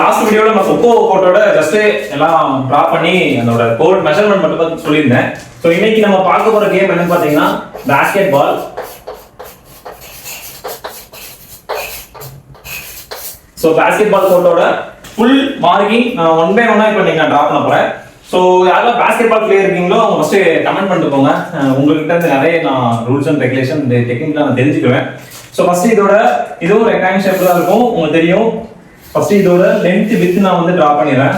Last வீடியோல நம்ம kho kho கோட்டோட just எல்லாம் டிரா பண்ணி அதோட கோட் மெஷர்மெண்ட் மட்டும் சொல்லியிருந்தேன். ஸோ இன்னைக்கு நம்ம பார்க்க போற கேம் என்னன்னு பாத்தீங்கன்னா basketball. So basketball கோட்டோட ஃபுல் மார்க்கிங் நான் ஒன் பை ஒன்னா இப்போ நீங்க டிரா பண்ண போறேன். ஸோ யாரெல்லாம் பாஸ்கெட் பால் பிளேயர் இருக்கீங்களோ அவங்க ஃபர்ஸ்ட் கமெண்ட் பண்ணிட்டு போங்க. உங்ககிட்ட இருந்து நிறைய நான் ரூல்ஸ் அண்ட் ரெகுலேஷன் டெக்னிக்லாம் நான் தெரிஞ்சுக்குவேன். ஸோ ஃபர்ஸ்ட் இதோட இதுவும் ரெக்டாங்கிள் ஷேப்ல தான் இருக்கும் உங்களுக்கு தெரியும். ஃபர்ஸ்ட் இதோட லென்த் வித் நான் வந்து டிரா பண்ணிடுறேன்.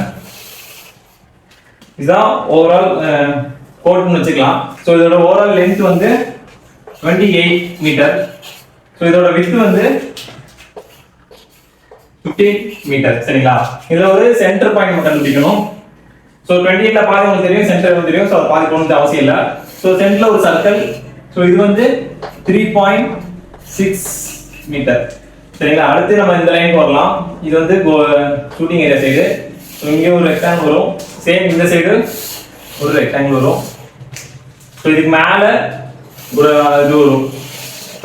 இதுதான் ஓவரால் கோட்னு வச்சுக்கலாம். ஸோ இதோட ஓவரால் லென்த் வந்து 28 மீட்டர். ஸோ இதோட வித் வந்து 15 மீட்டர். சரிங்களா? இதுல ஒரு சென்டர் பாயிண்ட் மட்டும் கண்டுபிடிக்கணும். ஸோ 28ல பாதி உங்களுக்கு தெரியும், சென்டர் தெரியும். ஸோ அது பாதி போகணும்னு அவசியம் இல்லை. ஸோ சென்டர்ல ஒரு சர்க்கிள். ஸோ இது வந்து 3.6 மீட்டர். சரிங்களா? அடுத்து நம்ம இந்த லைனுக்கு வரலாம். இது வந்து ஷூட்டிங் ஏரியா சைடு. ஸோ இங்கே ஒரு ரெக்டாங்கிள் வரும். சேம் இந்த சைடு ஒரு ரெக்டாங்கிள் வரும். ஸோ இதுக்கு மேலே ஒரு இது வரும்,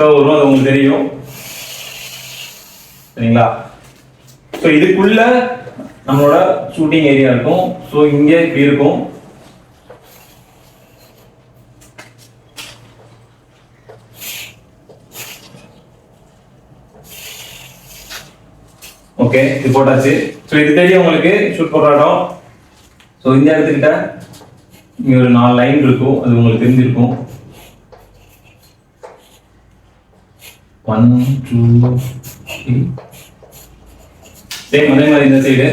வரும், அது உங்களுக்கு தெரியும். சரிங்களா? ஸோ இதுக்குள்ள நம்மளோட ஷூட்டிங் ஏரியா இருக்கும். ஸோ இங்கே இப்படி இருக்கும். ஓகே, இது போட்டாச்சு. ஸோ இது தெரியும் உங்களுக்கு ஷூட் போடுற இடம். ஸோ இந்த இடத்துக்கிட்ட இங்கே ஒரு 4 லைன் இருக்கும், அது உங்களுக்கு தெரிஞ்சிருக்கும். 1 2 3 சேம் அதே மாதிரி இந்த சைடு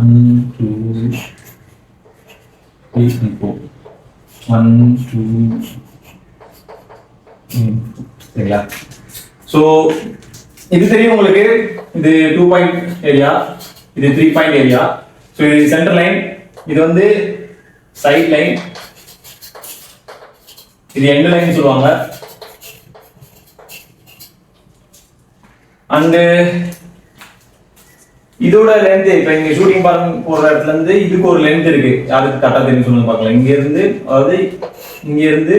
1 2 3 4 1 2 சரிங்களா? ஸோ இது தெரியும் உங்களுக்கு. இது 2 பாயிண்ட் ஏரியா, இது 3 பாயிண்ட் ஏரியா. ஸோ இது சென்டர் லைன், இது வந்து சைட் லைன், இது எண்ட் லைன் சொல்லுவாங்க. அண்ட் இதோட லென்த் இப்போ இங்க ஷூட்டிங் பாயிண்ட் போற இடத்துல இருந்து இதுக்கு ஒரு லென்த் இருக்கு. யாருக்கு கரெக்டா தெரியும் சொல்லுங்க பார்க்கலாம். இங்க இருந்து அதாவது இங்க இருந்து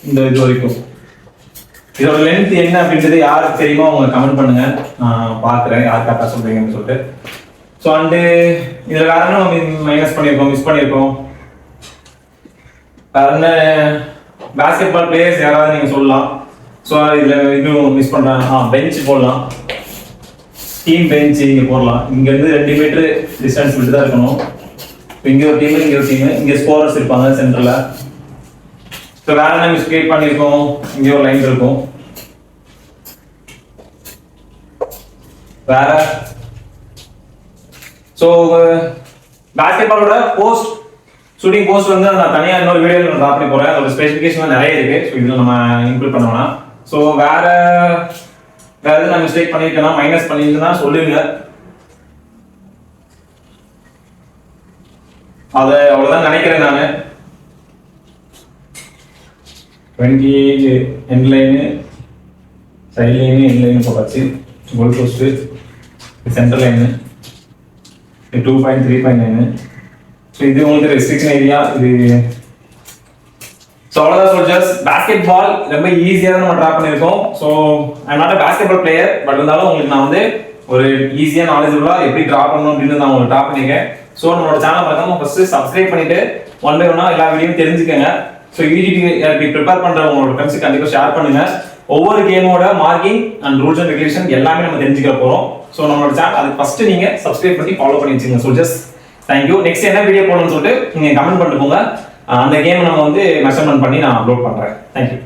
இந்த இது வரைக்கும் இதோட லென்த் என்ன அப்படின்றது யாருக்கு தெரியுமோ அவங்க கமெண்ட் பண்ணுங்க. நான் பார்க்குறேன் யார் கரெக்டாக சொல்றீங்கன்னு சொல்லிட்டு. ஸோ அண்டு இதில் வேற என்ன மைனஸ் பண்ணியிருக்கோம், மிஸ் பண்ணியிருக்கோம்? வேற என்ன பாஸ்கெட் பால் பிளேயர்ஸ் யாராவது நீங்கள் சொல்லலாம். ஸோ இதில் இன்னும் மிஸ் பண்ணுறேன். பெஞ்ச் போடலாம், டீம் பெஞ்ச் இங்கே போடலாம். இங்கேருந்து 2 மீட்டர் டிஸ்டன்ஸ் விட்டு தான் இருக்கணும். இங்கே ஒரு டீம், இங்கே ஒரு டீம், இங்கே ஸ்கோரர்ஸ் இருப்பாங்க சென்டரில். ஸோ வேற என்ன மிஸ்டேக் பண்ணியிருக்கோம்? இங்கே ஒரு லைன் இருக்கும். வேற ஸோ பாஸ்கெட் பாலோட போஸ்ட் ஷூட்டிங் போஸ்ட் வந்து நான் தனியாக இன்னொரு வீடியோவில் நான் ட்ரா பண்ணி போகிறேன். அதோட ஸ்பெசிஃபிகேஷன் நிறைய இருக்கு. ஸோ இதில் நம்ம இன்க்ளூட் பண்ணோம்னா ஸோ வேற எதுவும் நான் மிஸ்டேக் பண்ணியிருக்கேன்னா மைனஸ் பண்ணியிருந்தேன்னா சொல்லுங்க. அதை அவ்வளோதான் நினைக்கிறேன் நான். 28 end line, side line, end line போட்டாச்சு. Goal post, centre line, 2 point 3.9. So இது உங்களுக்கு ரெஸ்ட்ரிக்ஷன் ஏரியா. இது ஸோ அவ்வளோதான் சோல்ஜர்ஸ். பாஸ்கெட் பால் ரொம்ப ஈஸியாக தான் நம்ம ட்ரா பண்ணியிருக்கோம். So I not a basketball player, but இருந்தாலும் உங்களுக்கு நான் வந்து ஒரு ஈஸியாக நாலேஜபுளாக எப்படி ட்ரா பண்ணணும் அப்படின்னு நான் உங்களுக்கு ட்ரா பண்ணியிருக்கேன். ஸோ நம்மளோட சேனல் பார்க்காம ஃபர்ஸ்ட் சப்ஸ்கிரைப் பண்ணிட்டு ஒன் பை ஒன்னா எல்லா வீடியோவும் தெரிஞ்சுக்கங்க. ஸோ யூஜிடி ப்ரிப்பேர் பண்ற உங்களோட ஃப்ரெண்ட்ஸுக்கு கண்டிப்பாக ஷேர் பண்ணுங்க. ஒவ்வொரு கேமோட marking and rules and regulation எல்லாமே நம்ம தெரிஞ்சுக்க போறோம். ஸோ நம்மளோட சேனல் அதுக்கு ஃபர்ஸ்ட் நீங்க சப்ஸ்கிரைப் பண்ணி ஃபாலோ பண்ணி வச்சுங்க. So just thank you. நெக்ஸ்ட் என்ன வீடியோ போடணும்னு சொல்லிட்டு நீங்க கமெண்ட் பண்ணிட்டு போங்க. அந்த கேம் நம்ம வந்து மெஷர்மெண்ட் பண்ணி நான் அப்லோட் பண்றேன். தேங்க்யூ.